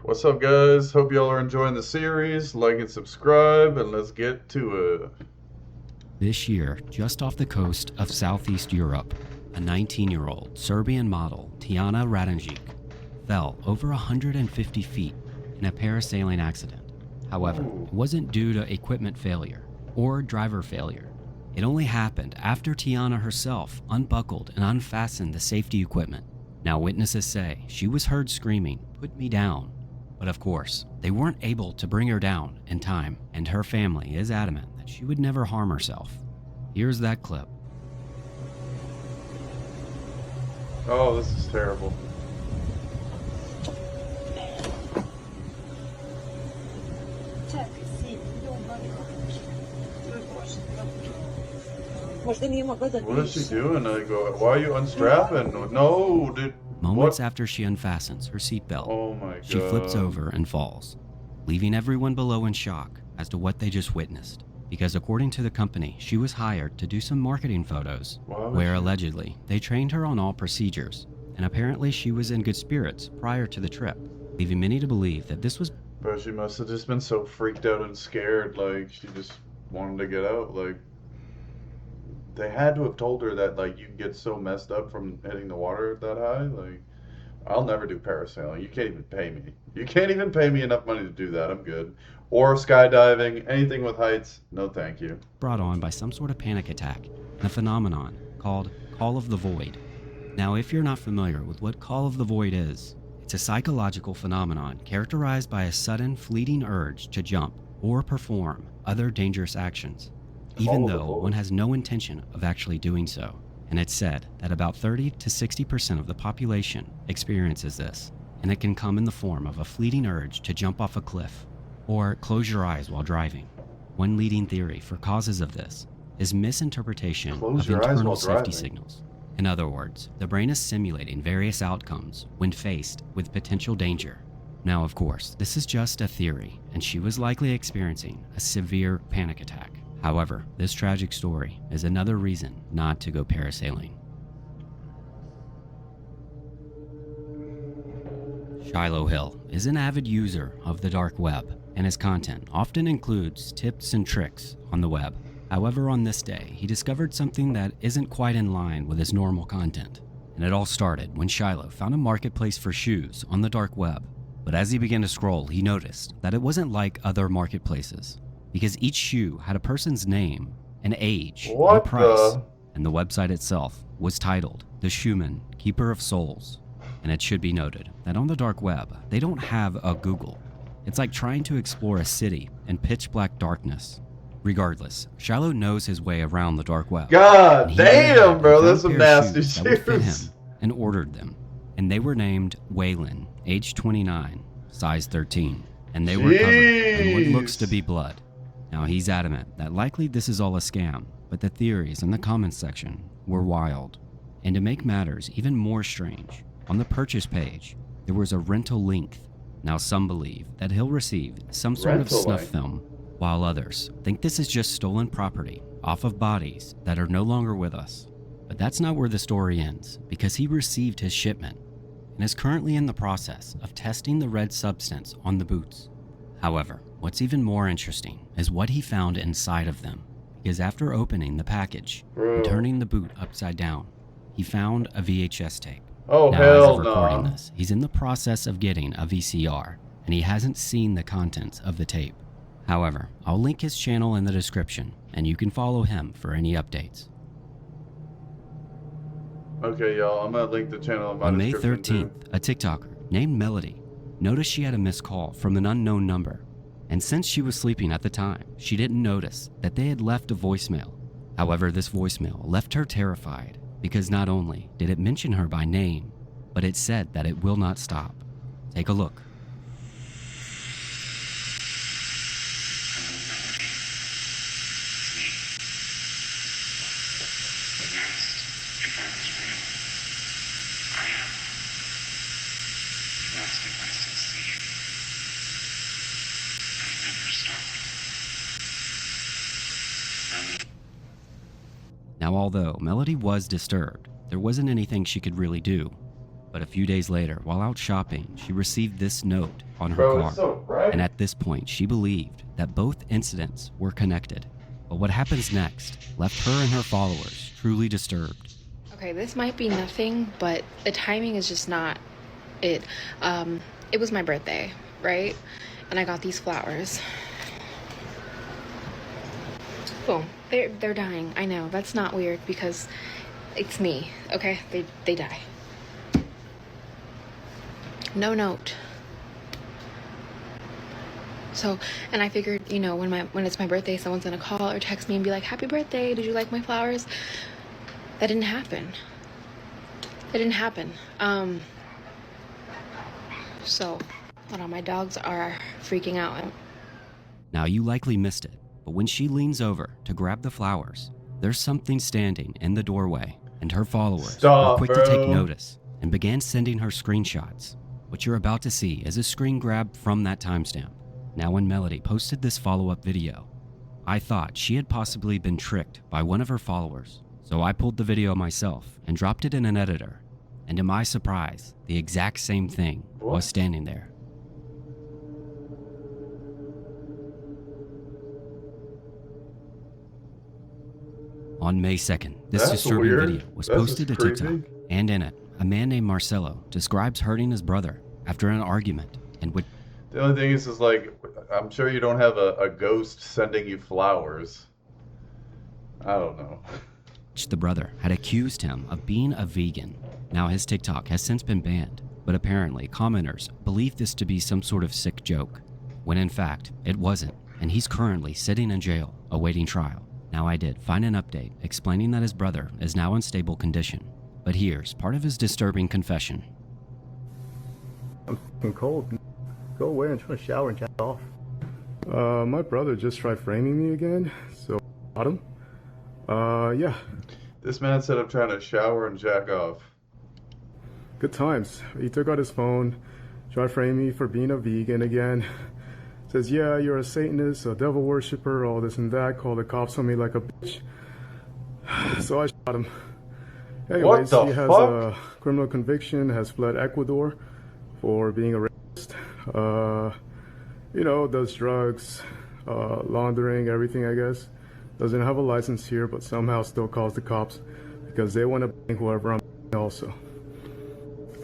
What's up, guys? Hope y'all are enjoying the series. Like and subscribe, and let's get to it. This year, just off the coast of Southeast Europe, a 19-year-old Serbian model, Tijana Radonjic, fell over 150 feet in a parasailing accident. However, it wasn't due to equipment failure or driver failure. It only happened after Tijana herself unbuckled and unfastened the safety equipment. Now witnesses say she was heard screaming, "Put me down." But of course, they weren't able to bring her down in time, and her family is adamant that she would never harm herself. Here's that clip. Oh, this is terrible. What is she doing? I go, why are you unstrapping? No, dude. Moments after she unfastens her seatbelt, Oh my god. she flips over and falls, leaving everyone below in shock as to what they just witnessed. Because according to the company, she was hired to do some marketing photos, where allegedly they trained her on all procedures, and apparently she was in good spirits prior to the trip, leaving many to believe that this was... But she must have just been so freaked out and scared, like, she just wanted to get out, like... They had to have told her that, like, you get so messed up from hitting the water that high, like... I'll never do parasailing. You can't even pay me. You can't even pay me enough money to do that. I'm good. Or skydiving, anything with heights, no thank you. Brought on by some sort of panic attack and a phenomenon called Call of the Void. Now, if you're not familiar with what Call of the Void is, it's a psychological phenomenon characterized by a sudden fleeting urge to jump or perform other dangerous actions, even though one has no intention of actually doing so. And it's said that about 30 to 60% of the population experiences this, and it can come in the form of a fleeting urge to jump off a cliff or close your eyes while driving. One leading theory for causes of this is misinterpretation of internal safety signals. In other words, the brain is simulating various outcomes when faced with potential danger. Now, of course, this is just a theory, and she was likely experiencing a severe panic attack. However, this tragic story is another reason not to go parasailing. Shiloh Hill is an avid user of the dark web, and his content often includes tips and tricks on the web. However, on this day, he discovered something that isn't quite in line with his normal content. And it all started when Shiloh found a marketplace for shoes on the dark web. But as he began to scroll, he noticed that it wasn't like other marketplaces, because each shoe had a person's name, an age, and a price, and the website itself was titled The Shoeman, Keeper of Souls. And it should be noted that on the dark web, they don't have a Google. It's like trying to explore a city in pitch black darkness. Regardless, Shiloh knows his way around the dark web. God damn, bro, that's some nasty shoes that would fit him shoes. and ordered them. And they were named Waylon, age 29, size 13. And they were covered in what looks to be blood. Now, he's adamant that likely this is all a scam, but the theories in the comments section were wild. And to make matters even more strange, on the purchase page, there was a rental link. Now, some believe that he'll receive some sort of snuff film, while others think this is just stolen property off of bodies that are no longer with us. But that's not where the story ends, because he received his shipment and is currently in the process of testing the red substance on the boots. However, what's even more interesting is what he found inside of them, because after opening the package and turning the boot upside down, he found a VHS tape. Oh, now, hell as of recording this, he's in the process of getting a VCR, and he hasn't seen the contents of the tape. However, I'll link his channel in the description, and you can follow him for any updates. Okay, y'all, I'm gonna link the channel in my On May description 13th, a TikToker named Melody noticed she had a missed call from an unknown number, and since she was sleeping at the time, she didn't notice that they had left a voicemail. However, this voicemail left her terrified, because not only did it mention her by name, but it said that it will not stop. Take a look. Now, although Melody was disturbed, there wasn't anything she could really do. But a few days later, while out shopping, she received this note on her Bro, car. it's so bright. And at this point, she believed that both incidents were connected. But what happens next left her and her followers truly disturbed. Okay, this might be nothing, but the timing is just not it. It was my birthday, right? And I got these flowers. Boom. They're dying. I know. That's not weird because it's me, okay? They die. No note. So, and I figured, you know, when it's my birthday, someone's gonna call or text me and be like, "Happy birthday, did you like my flowers?" That didn't happen. It didn't happen. So, hold on, my dogs are freaking out. Now, you likely missed it, but when she leans over to grab the flowers, there's something standing in the doorway, and her followers Stop, were quick to take bro. notice and began sending her screenshots. What you're about to see is a screen grab from that timestamp. Now, when Melody posted this follow-up video, I thought she had possibly been tricked by one of her followers, so I pulled the video myself and dropped it in an editor. And to my surprise, the exact same thing was standing there. On May 2nd, this That's disturbing weird. video was That's posted to just TikTok, creepy. and in it, a man named Marcelo describes hurting his brother after an argument in which The only thing is like, I'm sure you don't have a ghost sending you flowers. I don't know. the brother had accused him of being a vegan. Now, his TikTok has since been banned, but apparently commenters believe this to be some sort of sick joke, when in fact, it wasn't, and he's currently sitting in jail awaiting trial. Now, I did find an update explaining that his brother is now in stable condition, but here's part of his disturbing confession. I'm fucking cold. Go away, I'm trying to shower and jack off. My brother just tried framing me again, so I got him. Yeah, This man said I'm trying to shower and jack off. good times. He took out his phone, tried framing me for being a vegan again. Says, yeah, you're a Satanist, a devil worshiper, all this and that, called the cops on me like a bitch. So I shot him. Anyways, the he has fuck? a criminal conviction, has fled Ecuador for being a rapist. You know, does drugs, laundering, everything, I guess. Doesn't have a license here, but somehow still calls the cops because they want to bang whoever I'm also.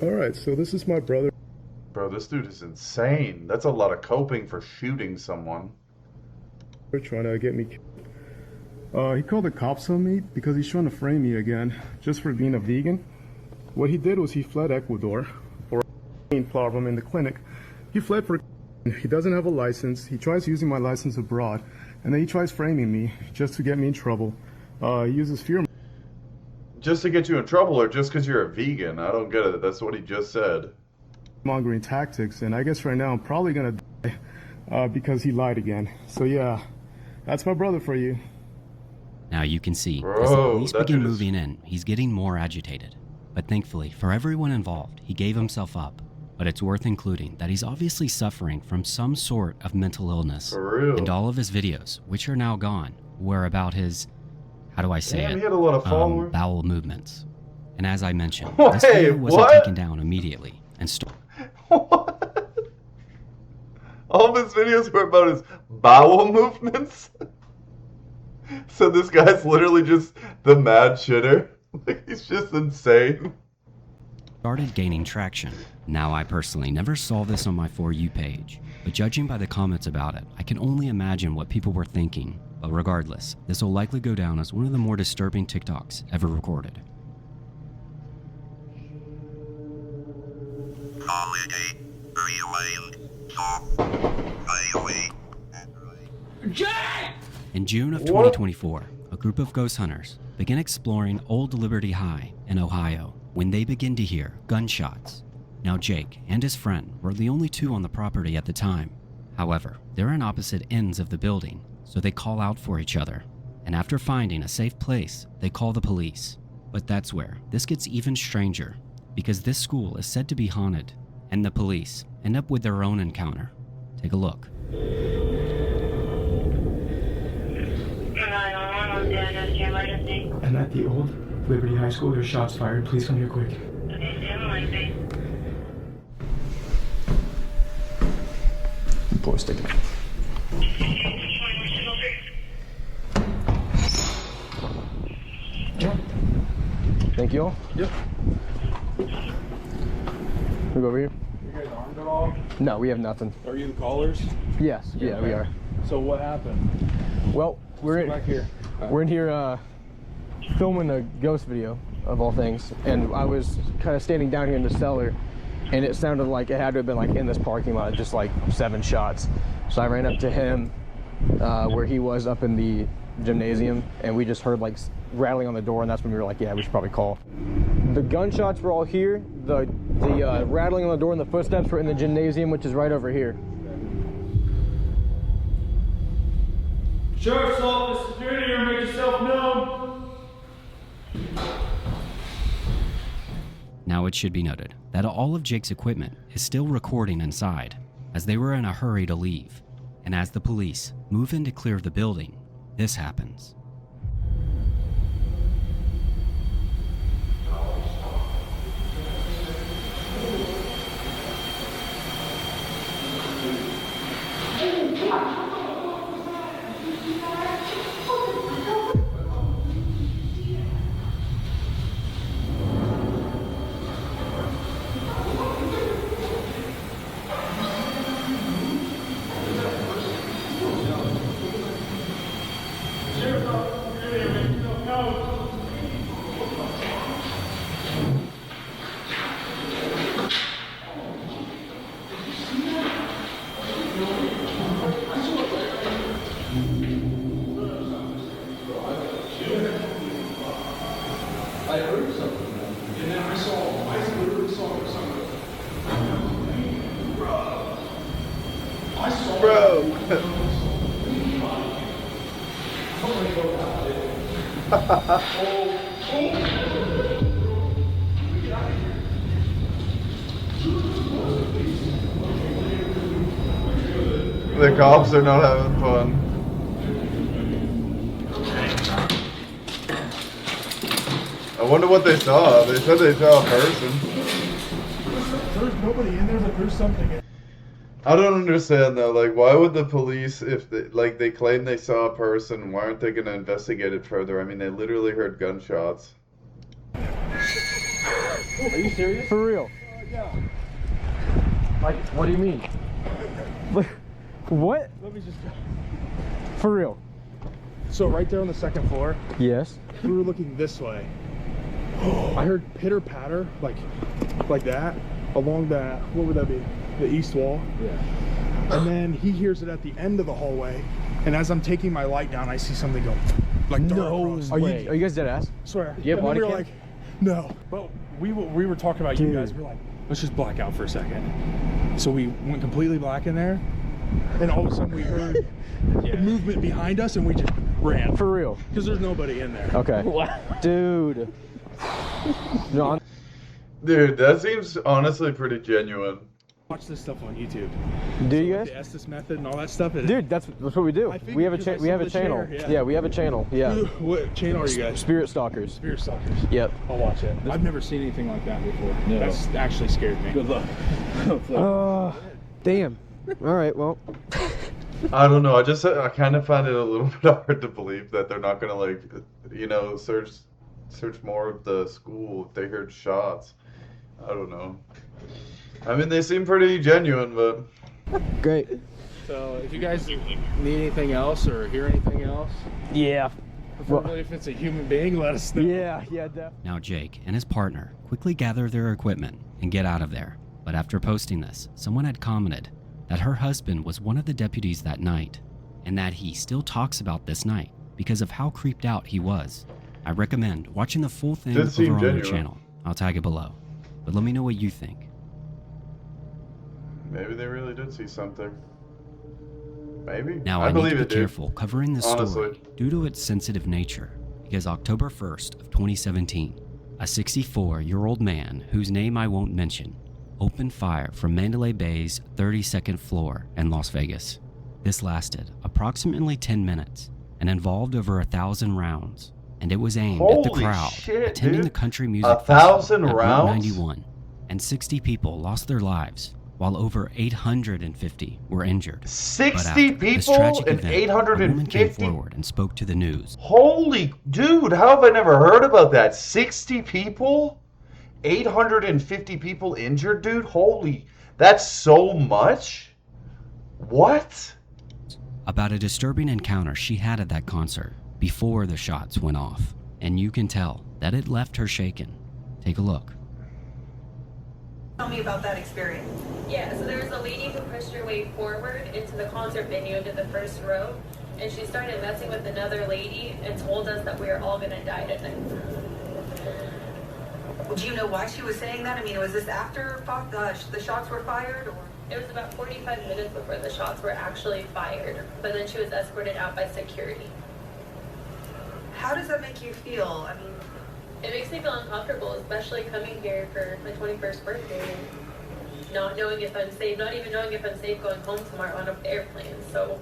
Alright, so this is my brother. Bro, this dude is insane. That's a lot of coping for shooting someone. Trying to get me killed. He called the cops on me because he's trying to frame me again, just for being a vegan. What he did was he fled Ecuador for a problem in the clinic. He fled for he doesn't have a license. He tries using my license abroad, and then he tries framing me just to get me in trouble. He uses fear Just to get you in trouble or just because you're a vegan? I don't get it. That's what he just said. mongering tactics, and I guess right now I'm probably gonna die because he lied again. So yeah, that's my brother for you. Now you can see, Bro, as the police that begin dude is- moving in, he's getting more agitated. But thankfully, for everyone involved, he gave himself up. But it's worth including that he's obviously suffering from some sort of mental illness. For real. And all of his videos, which are now gone, were about his, how do I say Damn, it? he had a lot of followers. Bowel movements. And as I mentioned, Wait, this video wasn't what? taken down immediately and What? All of his videos were about his bowel movements? So this guy's literally just the mad shitter? Like, he's just insane. started gaining traction. Now, I personally never saw this on my For You page, but judging by the comments about it, I can only imagine what people were thinking. But regardless, this will likely go down as one of the more disturbing TikToks ever recorded. In June of 2024, a group of ghost hunters began exploring Old Liberty High in Ohio when they begin to hear gunshots. Now, Jake and his friend were the only two on the property at the time. However, they're on opposite ends of the building, so they call out for each other. And after finding a safe place, they call the police. But that's where this gets even stranger, because this school is said to be haunted, and the police end up with their own encounter. Take a look. 911, what's the address to your emergency? I'm at the old Liberty High School. There's shots fired. Please come here quick. Okay, stand on line, please. pull a stick. Thank you all. Yep. We go over here. You guys armed at all? No, we have nothing. Are you the callers? Yes, yeah, we are. So what happened? Well, we're Back here. in here filming a ghost video of all things, and I was kind of standing down here in the cellar, and it sounded like it had to have been like in this parking lot, just like 7 shots. So I ran up to him where he was up in the gymnasium, and we just heard like rattling on the door, and that's when we were like, yeah, we should probably call. The gunshots were all here. The rattling on the door and the footsteps were in the gymnasium, which is right over here. Sheriff's Office, security here, make yourself known. Now it should be noted that all of Jake's equipment is still recording inside, as they were in a hurry to leave, and as the police move in to clear the building, this happens. I heard something, and then I literally saw something. Bro. I saw The cops are not having fun. I wonder what they saw. They said they saw a person. There's nobody in there, but there's something. I don't understand though. Like, why would the police, if they claim they saw a person, why aren't they gonna investigate it further? I mean, they literally heard gunshots. Are you serious? For real? Yeah. Like, what do you mean? What? Let me just. For real? So right there on the second floor, Yes. we were looking this way. I heard pitter patter, like that, along that. What would that be? The east wall. Yeah. And then he hears it at the end of the hallway, and as I'm taking my light down, I see something go, like dart across. Are you guys dead ass? Swear. You have And then body we were cam? like, no. But we were talking about you Dude. guys. We were like, let's just black out for a second. So we went completely black in there, and all of a sudden we heard movement behind us, and we just ran. For real? Because there's nobody in there. Okay. Dude. John. Dude, that seems honestly pretty genuine. Watch this stuff on YouTube. Do you guys? The Estes method and all that stuff. Dude, that's what we do. I figured We have a because I we have saw a the channel. chair, Yeah, we have a channel. Yeah. What channel are you guys? Spirit Stalkers. Spirit Stalkers. Yep. I'll watch it. I've never seen anything like that before. No. That's actually scared me. Good luck. Damn. All right. Well. I don't know. I kind of find it a little bit hard to believe that they're not gonna search more of the school if they heard shots. I don't know. I mean, they seem pretty genuine, but Great. So if you guys need anything else or hear anything else, Yeah. preferably if it's a human being, let us know. Yeah. Definitely. Now Jake and his partner quickly gather their equipment and get out of there. But after posting this, someone had commented that her husband was one of the deputies that night, and that he still talks about this night because of how creeped out he was. I recommend watching the full thing Did over seem on their genuine. channel. I'll tag it below. But let me know what you think. maybe they really did see something. Maybe. Now I I, need believe to be it, dude. careful covering this story Honestly. due to its sensitive nature, because October 1st of 2017, a 64-year-old man whose name I won't mention opened fire from Mandalay Bay's 32nd floor in Las Vegas. This lasted approximately 10 minutes and involved over 1,000 rounds, and it was aimed at the Holy crowd shit, attending dude. the country music 1,000 festival at Route rounds? 91, and 60 people lost their lives, while over 850 were injured. But 60 after this people tragic and event, a woman came 850? forward and spoke to the news. Holy dude, how have I never heard about that? 60 people? 850 people injured, dude? Holy, that's so much? What? About a disturbing encounter she had at that concert before the shots went off, and you can tell that it left her shaken. Take a look. Tell me about that experience. Yeah, so there was a lady who pushed her way forward into the concert venue into the first row, and she started messing with another lady and told us that we were all gonna die tonight. Do you know why she was saying that? I mean, was this after the shots were fired, or? It was about 45 minutes before the shots were actually fired, but then she was escorted out by security. How does that make you feel? I mean, It makes me feel uncomfortable, especially coming here for my 21st birthday and not knowing if I'm safe, not even knowing if I'm safe going home tomorrow on an airplane, so.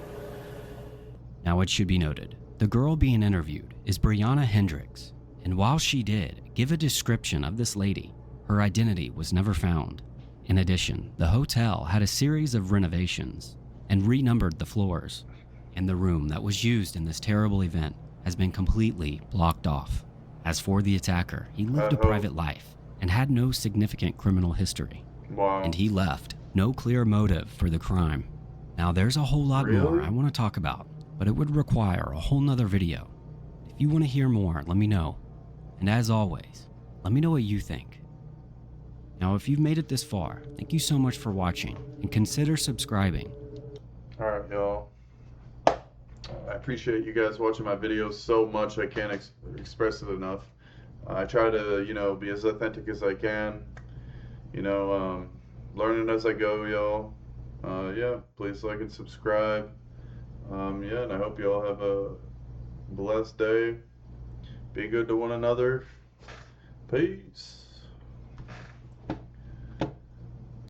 Now, it should be noted, the girl being interviewed is Brianna Hendricks, and while she did give a description of this lady, her identity was never found. In addition, the hotel had a series of renovations and renumbered the floors, and the room that was used in this terrible event has been completely blocked off. As for the attacker, he lived a private life and had no significant criminal history. Wow. And he left no clear motive for the crime. Now, there's a whole lot more I want to talk about, but it would require a whole nother video. If you want to hear more, let me know. And as always, let me know what you think. Now, if you've made it this far, thank you so much for watching, and consider subscribing. Alright, y'all. I appreciate you guys watching my videos so much. I can't express it enough. I try to, be as authentic as I can. Learning as I go, y'all. Yeah, please like and subscribe. Yeah, and I hope you all have a blessed day. Be good to one another. Peace.